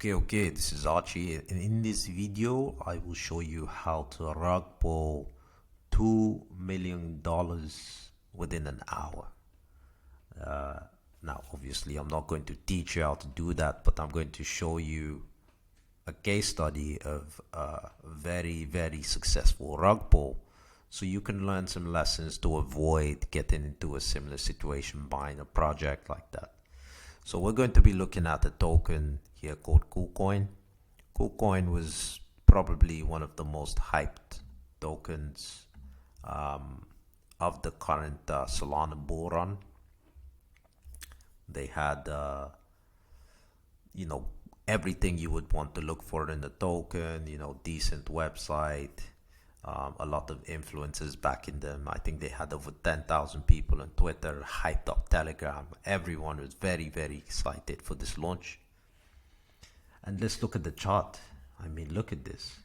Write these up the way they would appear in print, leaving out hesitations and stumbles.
Okay, this is Archie, and in this video I will show you how to rug pull $2 million within an hour. Now obviously I'm not going to teach you how to do that, but I'm going to show you a case study of a very successful rug pull, so you can learn some lessons to avoid getting into a similar situation buying a project like that. So we're going to be looking at a token here called CoolCoin. CoolCoin was probably one of the most hyped tokens of the current Solana bull run. They had, everything you would want to look for in the token, decent website, a lot of influencers backing them. I think they had over 10,000 people on Twitter, hyped up Telegram. Everyone was very excited for this launch. And let's look at the chart. I mean, look at this.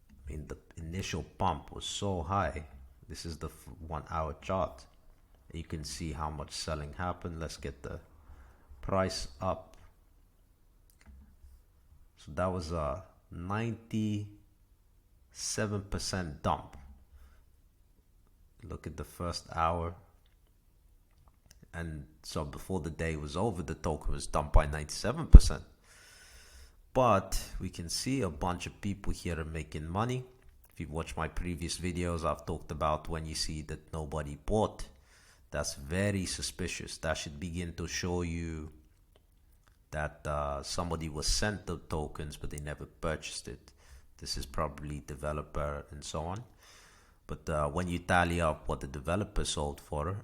I mean, the initial pump was so high. This is the 1 hour chart. You can see how much selling happened. Let's get the price up. So that was a 97% dump. Look at the first hour. And so before the day was over, the token was dumped by 97%. But we can see a bunch of people here are making money. If you've watched my previous videos, I've talked about when you see that nobody bought. That's very suspicious. That should begin to show you that somebody was sent the tokens, but they never purchased it. This is probably developer and so on. But when you tally up what the developer sold for,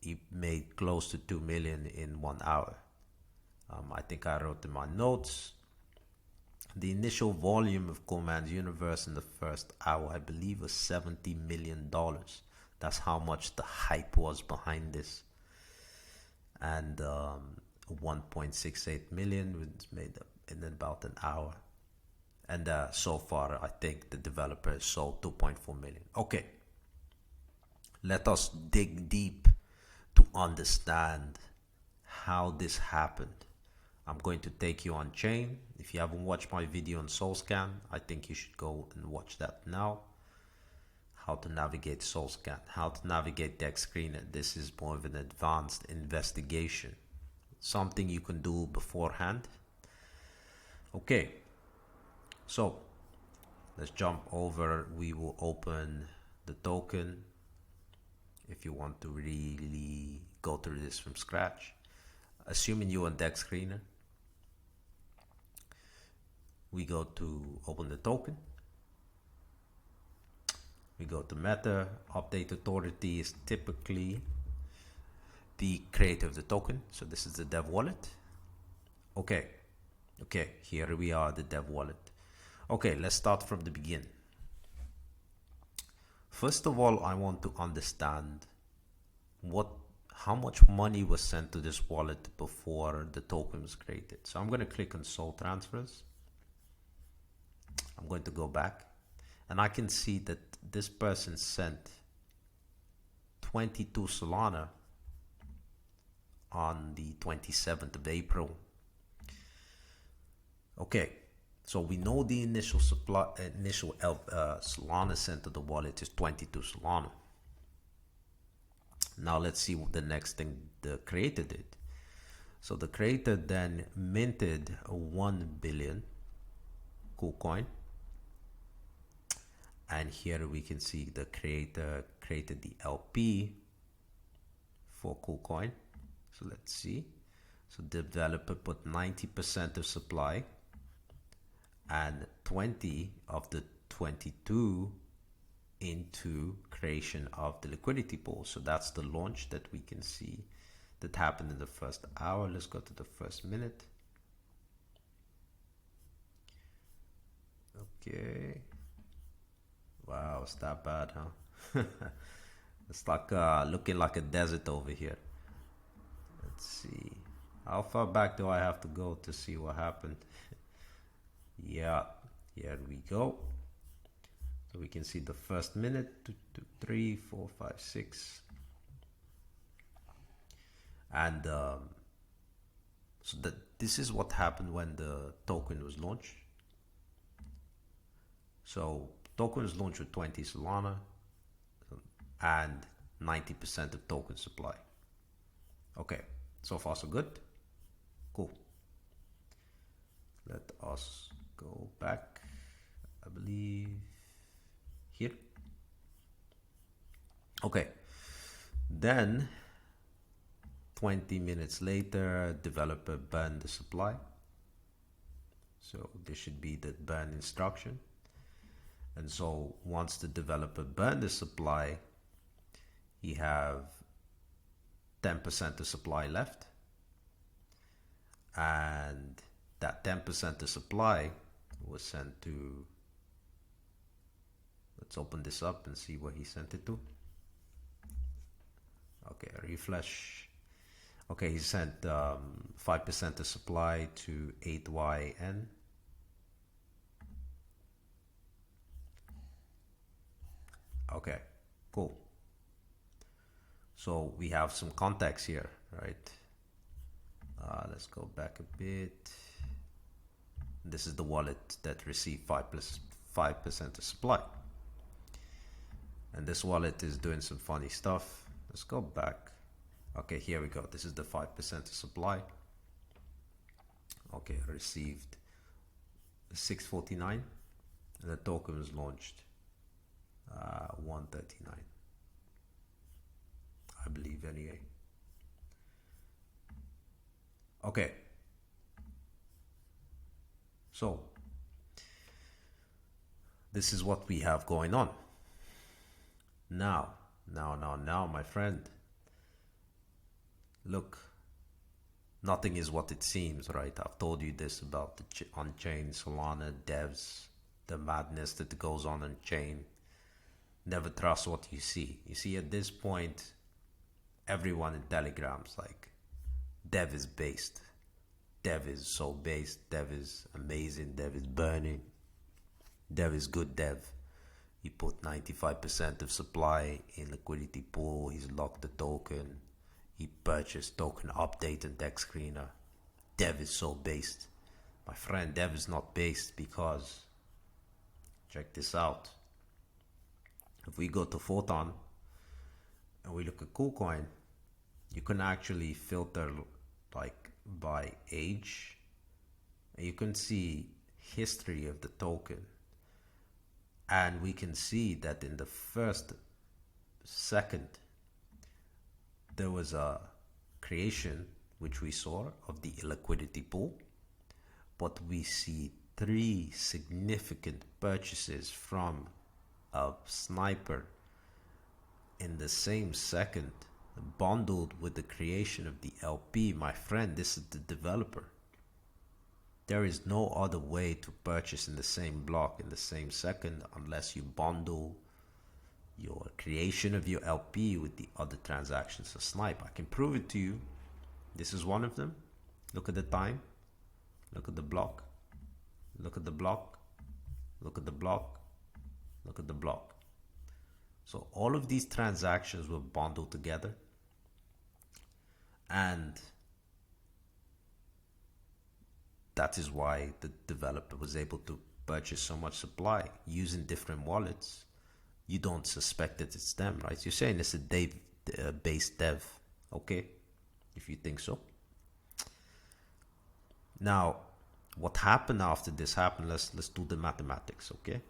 he made close to 2 million in 1 hour. I think I wrote in my notes, the initial volume of CoolMan's universe in the first hour, I believe, was $70 million. That's how much the hype was behind this. And 1.68 million was made up in about an hour. And so far, I think the developer has sold 2.4 million. Okay, let us dig deep to understand how this happened. I'm going to take you on chain. If you haven't watched my video on solscan, I think you should go and watch that now. How to navigate solscan, how to navigate DEX screener. This is more of an advanced investigation, something you can do beforehand. Okay, so let's jump over. We will open the token if you want to really go through this from scratch. Assuming you're on DEX screener, we go to open the token. We go to Meta. Update authority is typically the creator of the token. So this is the dev wallet. Okay, here we are, the dev wallet. Okay, let's start from the beginning. First of all, I want to understand how much money was sent to this wallet before the token was created. So I'm going to click on Sol Transfers. I'm going to go back, and I can see that this person sent 22 Solana on the 27th of April. Okay, so we know the initial Solana sent to the wallet is 22 Solana. Now let's see what the next thing the creator did. So the creator then minted 1 billion CoolCoin. And here we can see the creator created the LP for CoolCoin. So let's see. So the developer put 90% of supply and 20 of the 22 into creation of the liquidity pool. So that's the launch that we can see that happened in the first hour. Let's go to the first minute. Okay. Wow, it's that bad, huh? It's like looking like a desert over here. Let's see. How far back do I have to go to see what happened? Yeah, here we go. So we can see the first minute, 2, 3, 4, 5, 6. And so this is what happened when the token was launched. So token was launched with 20 Solana and 90% of token supply. Okay, so far so good. Cool. Let us go back, I believe here. Okay, then 20 minutes later, developer burned the supply. So this should be the burn instruction. And so once the developer burned the supply, he have 10% of supply left. And that 10% of supply was sent to, let's open this up and see where he sent it to. Okay, refresh. Okay, he sent 5% of supply to 8YN. Okay, cool. So we have some context here, right? Let's go back a bit. This is the wallet that received 5% of supply. And this wallet is doing some funny stuff. Let's go back. Okay, here we go. This is the 5% of supply. Okay, received 649. And the token was launched 139. I believe anyway. Okay. So this is what we have going on. Now, my friend. Look, nothing is what it seems, right? I've told you this about the on-chain Solana devs, the madness that goes on chain. Never trust what you see. You see, at this point, everyone in Telegram's like, dev is based. Dev is so based. Dev is amazing. Dev is burning. Dev is good dev. He put 95% of supply in liquidity pool. He's locked the token. He purchased token update and deck screener. Dev is so based. My friend, dev is not based because, check this out. If we go to Photon and we look at CoolCoin, you can actually filter like by age. And you can see history of the token. And we can see that in the first second, there was a creation, which we saw, of the illiquidity pool. But we see 3 significant purchases from a sniper in the same second, bundled with the creation of the LP. My friend, this is the developer. There is no other way to purchase in the same block in the same second unless you bundle your creation of your LP with the other transactions of Snipe. I can prove it to you. This is one of them. Look at the time. Look at the block. Look at the block. Look at the block. Look at the block. So all of these transactions were bundled together. And that is why the developer was able to purchase so much supply using different wallets. You don't suspect that it's them, right? You're saying it's a base dev, okay? If you think so. Now, what happened after this happened? Let's do the mathematics, okay?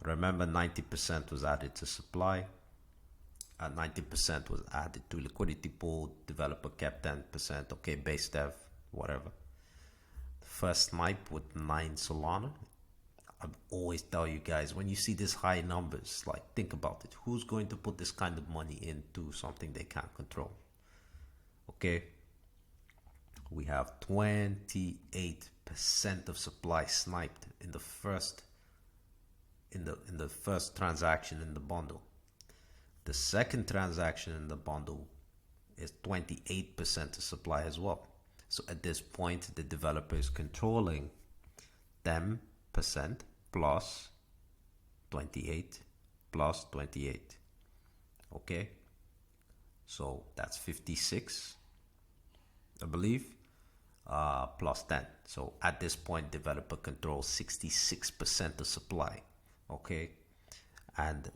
Remember, 90% was added to supply. 90% was added to liquidity pool. Developer kept 10%. Okay, base dev, whatever. First snipe with 9 Solana. I always tell you guys, when you see these high numbers, like, think about it. Who's going to put this kind of money into something they can't control? Okay. We have 28% of supply sniped in the first transaction in the bundle. The second transaction in the bundle is 28% of supply as well. So at this point, the developer is controlling 10% plus 28 plus 28. Okay, so that's 56, I believe. plus 10. So at this point, developer controls 66% of supply. Okay, and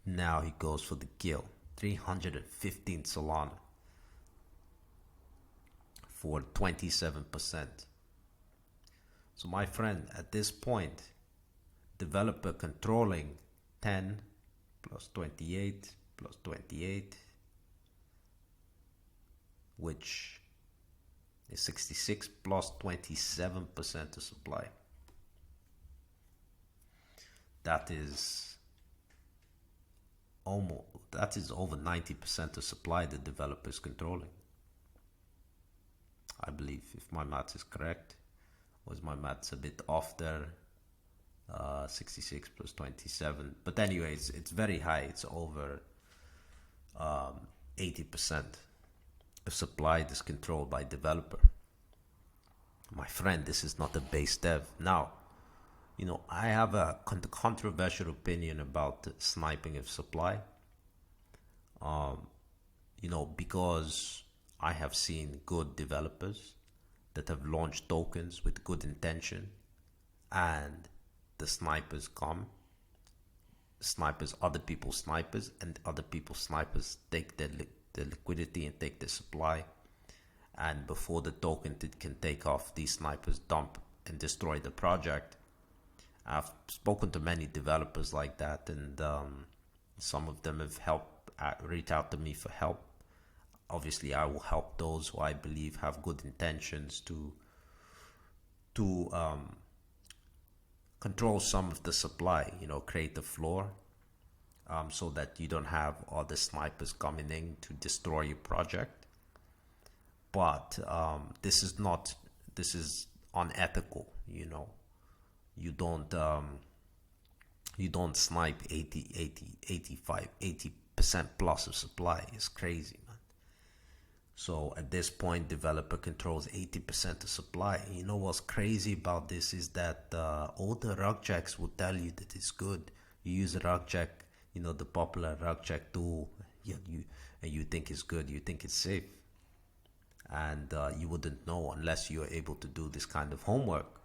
now he goes for the kill, 315 Solana for 27%. So my friend, at this point, developer controlling 10 plus 28 plus 28, which is 66 plus 27% of supply. That is over 90% of supply the developer is controlling. I believe, if my maths is correct. Was my maths a bit off there? 66 plus 27. But anyways, it's very high. It's over 80% of supply is controlled by developer. My friend, this is not a base dev. Now, you know, I have a controversial opinion about sniping of supply. You know, because I have seen good developers that have launched tokens with good intention, and the snipers come. Snipers, other people's snipers, and other people's snipers take the liquidity and take the supply. And before the token can take off, these snipers dump and destroy the project. I've spoken to many developers like that, and some of them have reached out to me for help. Obviously, I will help those who I believe have good intentions to control some of the supply, you know, create the floor, so that you don't have all the snipers coming in to destroy your project. But this is unethical, you know. You don't snipe 80% plus of supply. It's crazy, man. So at this point, developer controls 80% of supply. You know what's crazy about this is that all the rug checks will tell you that it's good. You use a rug check, you know, the popular rug check tool, and you think it's good, you think it's safe. And you wouldn't know unless you're able to do this kind of homework,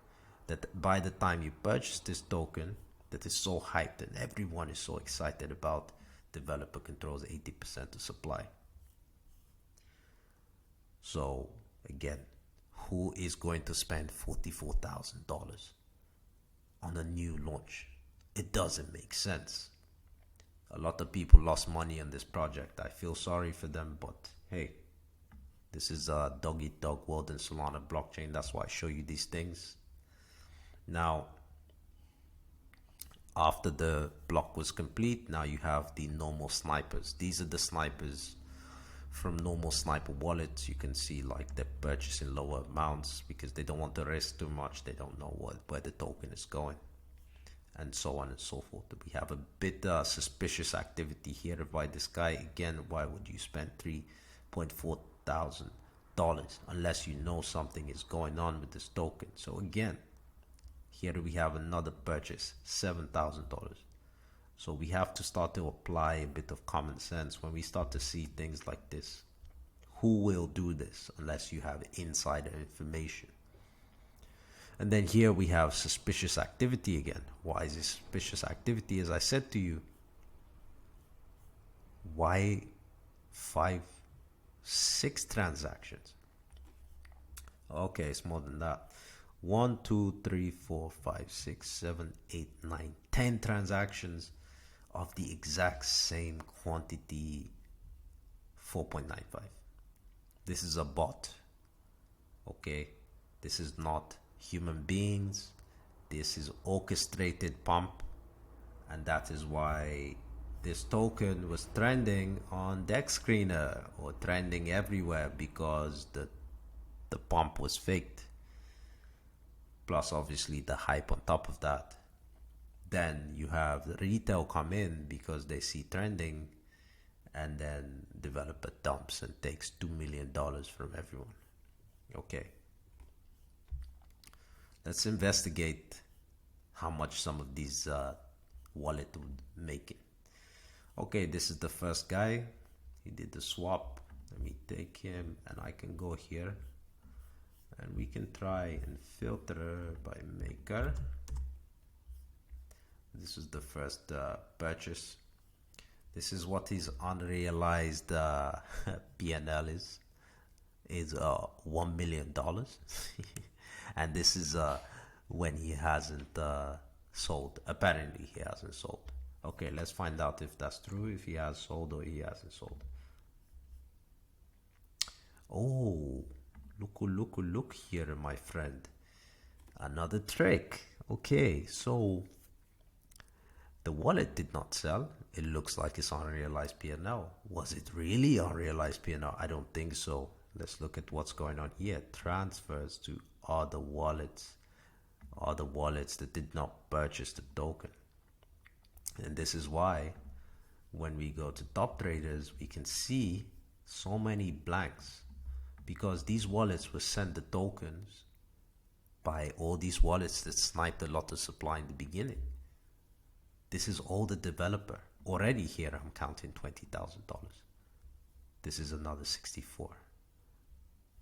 that by the time you purchase this token that is so hyped and everyone is so excited about, developer controls 80% of supply. So again, who is going to spend $44,000 on a new launch? It doesn't make sense. A lot of people lost money on this project. I feel sorry for them, but hey, this is a dog-eat-dog world in Solana blockchain. That's why I show you these things. Now, after the block was complete, now you have the normal snipers. These are the snipers from normal sniper wallets. You can see like they're purchasing lower amounts because they don't want to risk too much. They don't know where the token is going, and so on and so forth. We have a bit suspicious activity here by this guy. Again, why would you spend $3.4 thousand unless you know something is going on with this token? So again, here we have another purchase, $7,000. So we have to start to apply a bit of common sense when we start to see things like this. Who will do this unless you have insider information? And then here we have suspicious activity again. Why is this suspicious activity? As I said to you, why 6 transactions? Okay, it's more than that. 1, 2, 3, 4, 5, 6, 7, 8, 9, 10 transactions of the exact same quantity, 4.95. This is a bot. Okay, this is not human beings. This is orchestrated pump, and that is why this token was trending on Dex Screener or trending everywhere, because the pump was faked. Plus obviously the hype on top of that. Then you have the retail come in because they see trending, and then developer dumps and takes $2 million from everyone. Okay, let's investigate how much some of these wallet would make it. Okay, this is the first guy. He did the swap. Let me take him, and I can go here and we can try and filter by maker. This is the first purchase. This is what his unrealized P&L is $1 million. And this is when he hasn't sold. Apparently he hasn't sold. Okay, let's find out if that's true, if he has sold or he hasn't sold. Oh, look here, my friend. Another trick. Okay, so the wallet did not sell. It looks like it's unrealized P&L. Was it really unrealized P&L? I don't think so. Let's look at what's going on here. Transfers to other wallets that did not purchase the token. And this is why when we go to top traders, we can see so many blanks, because these wallets were sent the tokens by all these wallets that sniped a lot of supply in the beginning. This is all the developer. Already here I'm counting $20,000. This is another 64.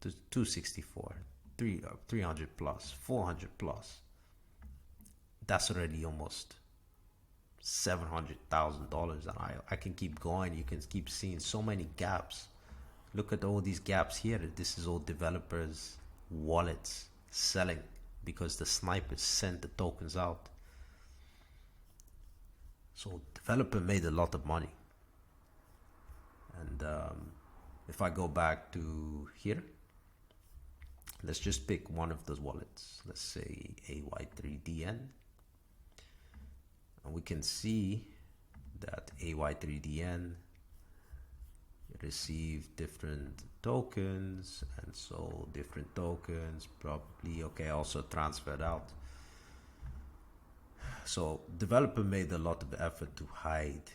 264, 300 plus, 400 plus. That's already almost $700,000, and I can keep going. You can keep seeing so many gaps. Look at all these gaps here. This is all developers' wallets selling because the snipers sent the tokens out. So developer made a lot of money. And if I go back to here, let's just pick one of those wallets. Let's say AY3DN. And we can see that AY3DN received different tokens and sold different tokens, probably. Okay, also transferred out. So developer made a lot of effort to hide,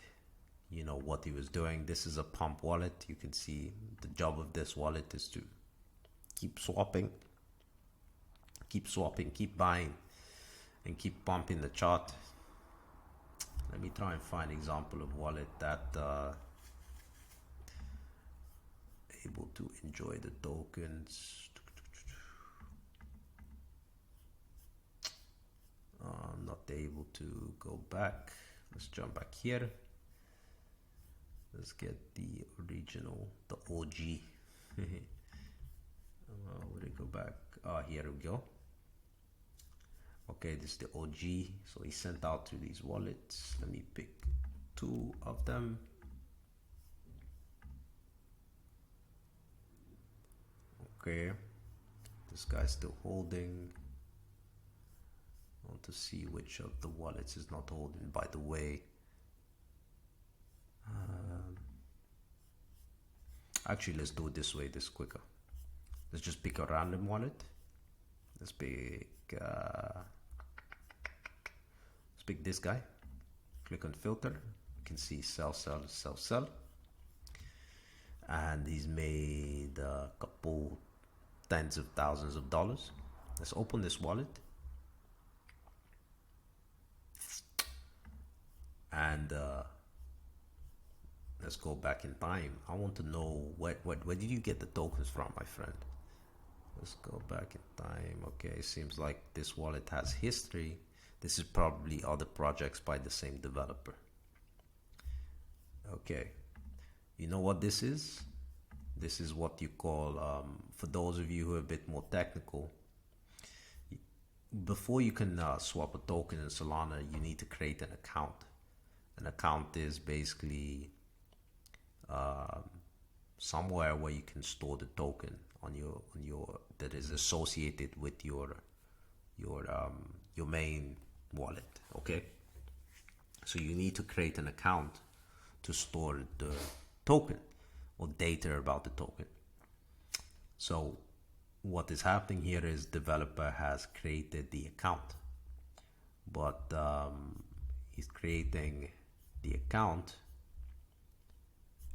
you know, what he was doing. This is a pump wallet. You can see the job of this wallet is to keep swapping, keep buying, and keep pumping the chart. Let me try and find an example of wallet that able to enjoy the tokens. I'm not able to go back. Let's jump back here. Let's get the original, the OG. Where it go back? Here we go. Okay, this is the OG. So he sent out to these wallets. Let me pick two of them. Okay, this guy's still holding. I want to see which of the wallets is not holding, by the way. Actually, let's do it this way, this is quicker. Let's just pick a random wallet. Let's pick this guy. Click on filter. You can see sell, sell, sell, sell. And he's made a couple tens of thousands of dollars. Let's open this wallet. And let's go back in time. I want to know where did you get the tokens from, my friend? Let's go back in time. Okay, it seems like this wallet has history. This is probably other projects by the same developer. Okay, you know what this is? This is what you call, for those of you who are a bit more technical, before you can swap a token in Solana, you need to create an account. An account is basically somewhere where you can store the token on your that is associated with your main wallet. Okay, so you need to create an account to store the token or data about the token. So what is happening here is developer has created the account, but he's creating the account.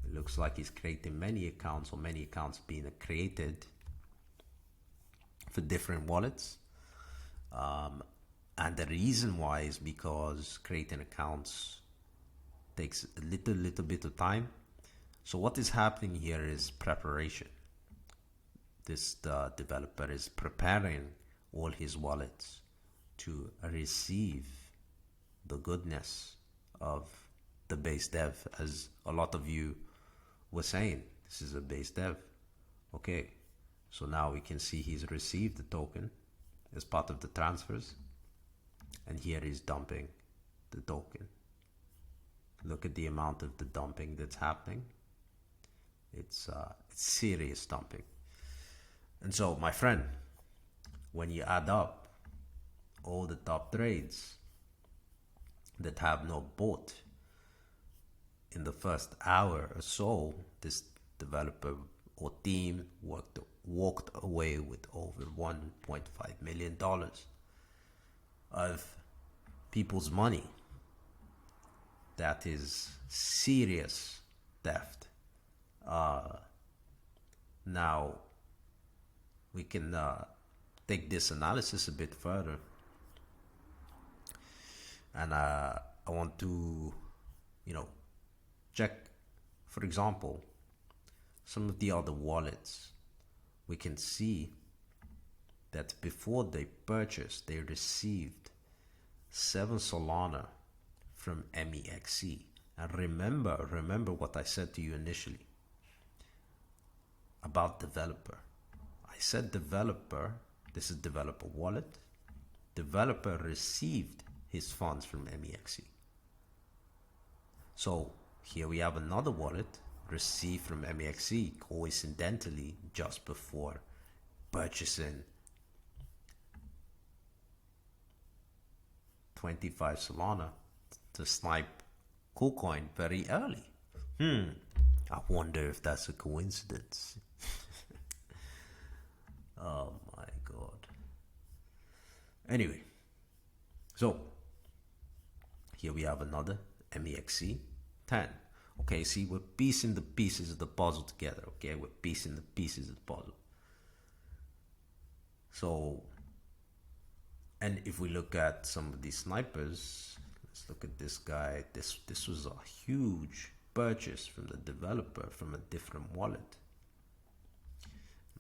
It looks like he's creating many accounts, or many accounts being created for different wallets. And the reason why is because creating accounts takes a little bit of time. So what is happening here is preparation. this developer is preparing all his wallets to receive the goodness of the base dev, as a lot of you were saying. This is a base dev. Okay, so now we can see he's received the token as part of the transfers, and here he's dumping the token. Look at the amount of the dumping that's happening. It's serious dumping. And so, my friend, when you add up all the top trades that have not bought in the first hour or so, this developer or team walked away with over $1.5 million of people's money. That is serious theft. Now we can take this analysis a bit further, and I want to, check, for example, some of the other wallets. We can see that before they purchased, they received 7 Solana from MEXC. And remember what I said to you initially about developer. I said developer, this is developer wallet. Developer received his funds from MEXC. So here we have another wallet received from MEXC, coincidentally just before purchasing 25 Solana to snipe CoolCoin very early. I wonder if that's a coincidence. Oh my god. Anyway, so here we have another MEXC 10. Okay, see, we're piecing the pieces of the puzzle together. Okay, we're piecing the pieces of the puzzle. So, and if we look at some of these snipers, let's look at this guy. This was a huge purchase from the developer from a different wallet.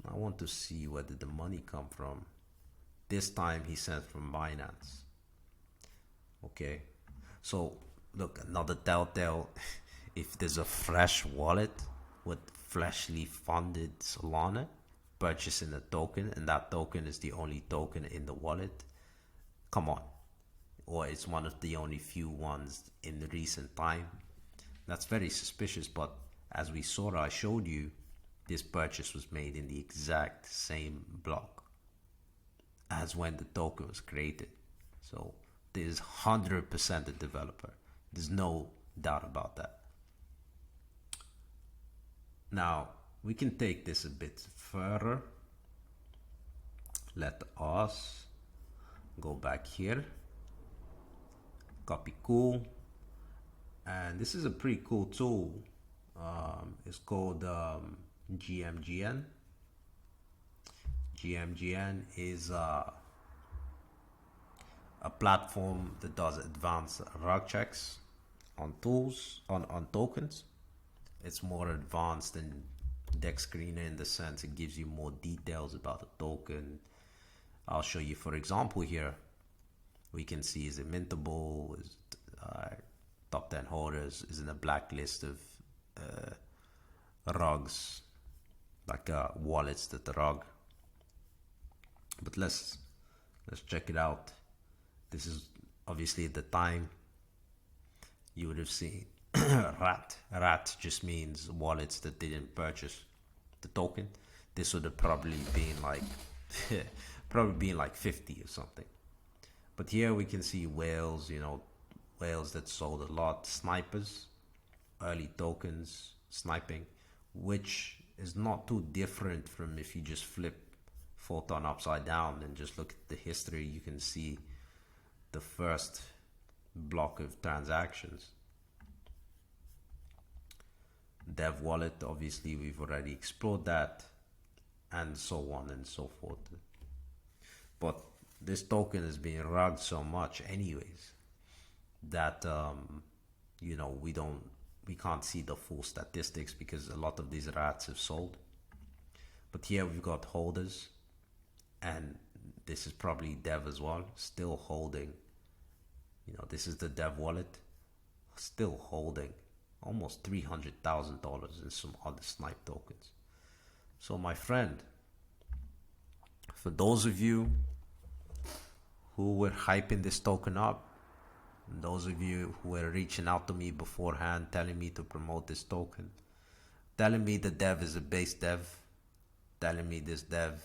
I want to see where did the money come from. This time he sent from Binance. Okay, so look, another telltale. If there's a fresh wallet with freshly funded Solana purchasing a token, and that token is the only token in the wallet, come on. Or it's one of the only few ones in the recent time. That's very suspicious, but as we saw, I showed you, this purchase was made in the exact same block as when the token was created. So this is 100% a developer. There's no doubt about that. Now we can take this a bit further. Let us go back here, copy Cool, and this is a pretty cool tool. It's called GMGN. GMGN is a platform that does advanced rug checks on tokens. It's more advanced than Dex Screener in the sense it gives you more details about the token. I'll show you, for example, here we can see, is it mintable, is top 10 holders, is in a blacklist of rugs, like wallets that rug. But let's check it out. This is obviously at the time you would have seen rat just means wallets that didn't purchase the token. This would have probably been like 50 or something. But here we can see whales, whales that sold a lot, snipers, early tokens, sniping, which is not too different from if you just flip Photon upside down and just look at the history. You can see the first block of transactions. Dev wallet, obviously we've already explored that, and so on and so forth. But this token is being rugged so much anyways that we can't see the full statistics because a lot of these rats have sold. But here we've got holders, and this is probably dev as well, still holding. This is the dev wallet, still holding almost $300,000 in some other snipe tokens. So my friend, for those of you who were hyping this token up, and those of you who were reaching out to me beforehand, telling me to promote this token, telling me the dev is a base dev, telling me this dev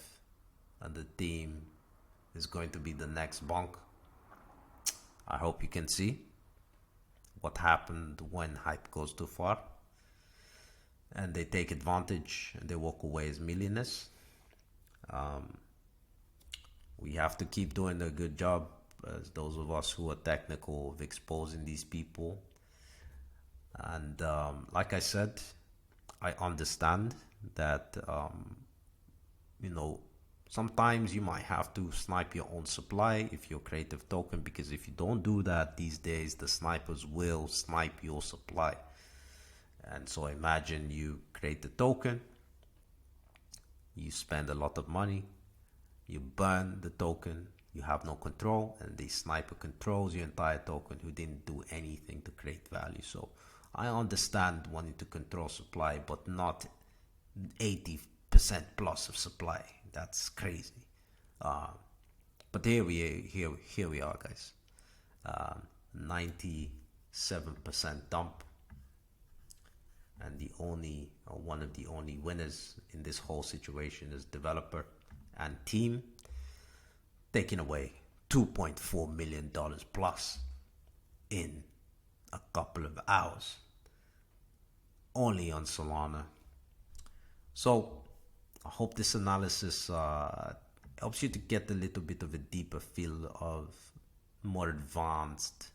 and the team is going to be the next bonk, I hope you can see what happened when hype goes too far and they take advantage and they walk away as millionaires. We have to keep doing a good job, as those of us who are technical, of exposing these people. And like I said, I understand that sometimes you might have to snipe your own supply if you're a creative token, because if you don't do that these days, the snipers will snipe your supply. And so imagine you create the token, you spend a lot of money, you burn the token, you have no control, and the sniper controls your entire token who didn't do anything to create value. So I understand wanting to control supply, but not 80% plus of supply. That's crazy. But here we are, guys. 97% dump, and one of the only winners in this whole situation is developer and team, taking away $2.4 million plus in a couple of hours, only on Solana. So I hope this analysis helps you to get a little bit of a deeper feel of more advanced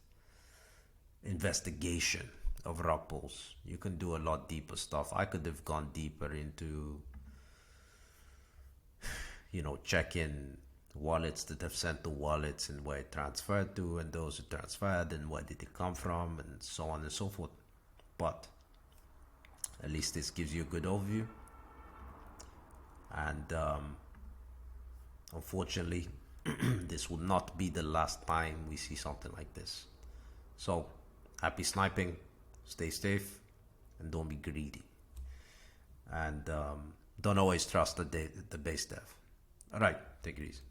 investigation of ripples. You can do a lot deeper stuff. I could have gone deeper into checking wallets that have sent to wallets and where it transferred to, and those who transferred and where did it come from, and so on and so forth. But at least this gives you a good overview. And unfortunately, this will not be the last time we see something like this. So happy sniping, stay safe, and don't be greedy. And don't always trust the base dev. All right, take it easy.